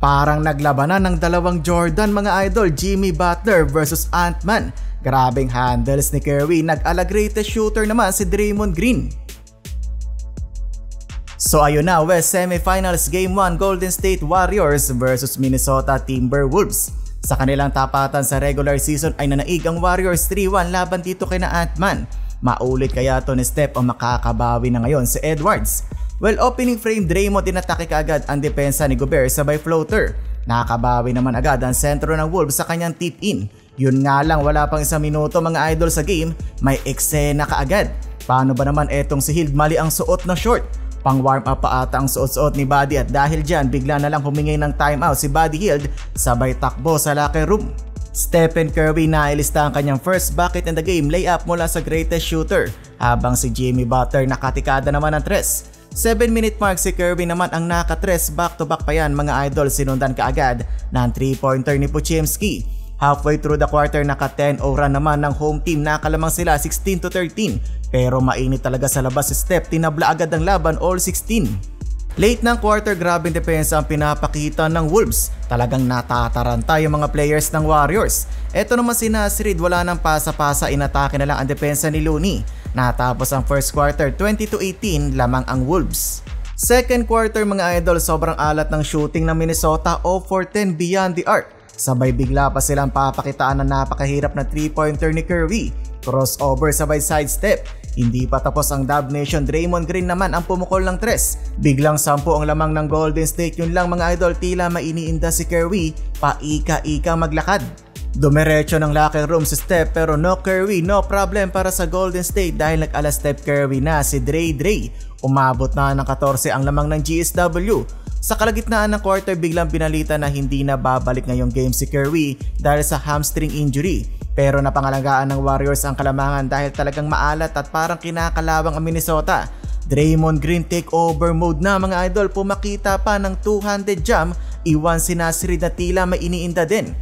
Parang naglabanan ng dalawang Jordan mga idol, Jimmy Butler versus Ant-Man. Grabeng handles ni Curry, nag-ala greatest shooter naman si Draymond Green. So ayun na, West Semifinals Game 1, Golden State Warriors versus Minnesota Timberwolves. Sa kanilang tapatan sa regular season ay nanaig ang Warriors 3-1 laban dito kay na Ant-Man. Maulit kaya to ni Steph o makakabawi na ngayon si Edwards? Well, opening frame Draymond inatake kaagad ang depensa ni Gobert sabay floater. Nakakabawi naman agad ang sentro ng Wolves sa kanyang tip-in. Yun nga lang, wala pang isang minuto mga idol sa game, may eksena kaagad. Paano ba naman etong si Hield, mali ang suot na short? Pang warm up pa ata ang suot-suot ni Buddy at dahil dyan bigla na lang humingi ng timeout si Buddy Hield sabay takbo sa locker room. Stephen Curry nailista ang kanyang first bucket in the game, layup mula sa greatest shooter, habang si Jimmy Butler nakatikada naman ng tres. 7-minute mark si Curry naman ang nakatres, back-to-back pa yan mga idol, sinundan kaagad ng 3-pointer ni Podziemski. Halfway through the quarter naka 10-0 run naman ng home team, nakalamang sila 16-13 pero mainit talaga sa labas si Steph, tinabla agad ang laban all 16. Late ng quarter, grabing depensa ang pinapakita ng Wolves, talagang natataranta yung mga players ng Warriors. Eto naman si Nasrid, wala nang pasa-pasa, inatake na lang ang depensa ni Looney. Natapos ang first quarter 20-18, lamang ang Wolves. Second quarter mga idol, sobrang alat ng shooting ng Minnesota, 0 for 10 beyond the arc. Sabay bigla pa silang papakitaan ng napakahirap na 3-pointer ni Curry. Crossover sabay sidestep. Hindi pa tapos ang Dub Nation, Draymond Green naman ang pumukol ng tres. Biglang 10 ang lamang ng Golden State, yun lang mga idol, tila mainiinda si Curry, paika-ika maglakad. Dumiretso ng locker room si Steph pero no Curry, no problem para sa Golden State dahil nag-ala Steph Curry na si Dre. Umabot na ng 14 ang lamang ng GSW. Sa kalagitnaan ng quarter, biglang binalita na hindi na babalik ngayong game si Curry dahil sa hamstring injury. Pero napangalagaan ng Warriors ang kalamangan dahil talagang maalat at parang kinakalawang ang Minnesota. Draymond Green takeover mode na mga idol, pumakita pa ng two-handed jam, iwan si Nasrid na tila may iniinda din.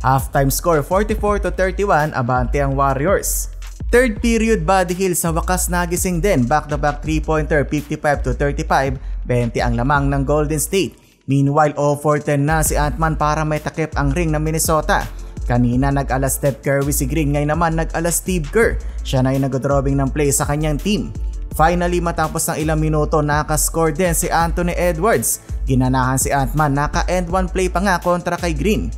Halftime score 44-31, abante ang Warriors. Third period, Buddy Hield sa wakas nagising din, back-to-back 3-pointer 55-35, 20 ang lamang ng Golden State. Meanwhile, 0 for 10 na si Ant-Man para may takip ang ring ng Minnesota. Kanina nag-ala Steph Curry si Green, ngayon naman nag-ala Steve Kerr. Siya na yung nag-drawing ng play sa kanyang team. Finally, matapos ng ilang minuto, nakascore din si Anthony Edwards. Ginanahan si Ant-Man, naka-end one play pa nga kontra kay Green.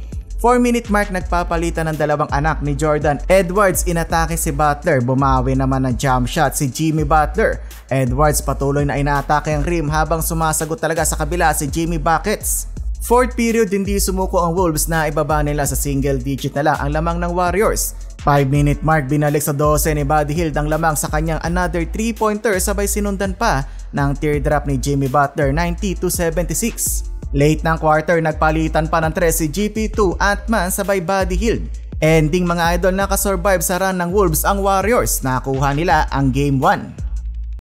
4-minute mark, nagpapalitan ng dalawang anak ni Jordan. Edwards inatake si Butler, bumawi naman ng jump shot si Jimmy Butler. Edwards patuloy na inaatake ang rim habang sumasagot talaga sa kabila si Jimmy Buckets. Fourth period, hindi sumuko ang Wolves na ibaba nila sa single digit na lang ang lamang ng Warriors. 5-minute mark, binalik sa 12 ni Buddy Hield ang lamang sa kanyang another 3-pointer sabay sinundan pa ng teardrop ni Jimmy Butler 90-76. Late ng quarter, nagpalitan pa ng 3 si GP2, Ant-Man sabay Buddy Hield. Ending mga idol, nakasurvive sa run ng Wolves ang Warriors, nakuha nila ang Game 1.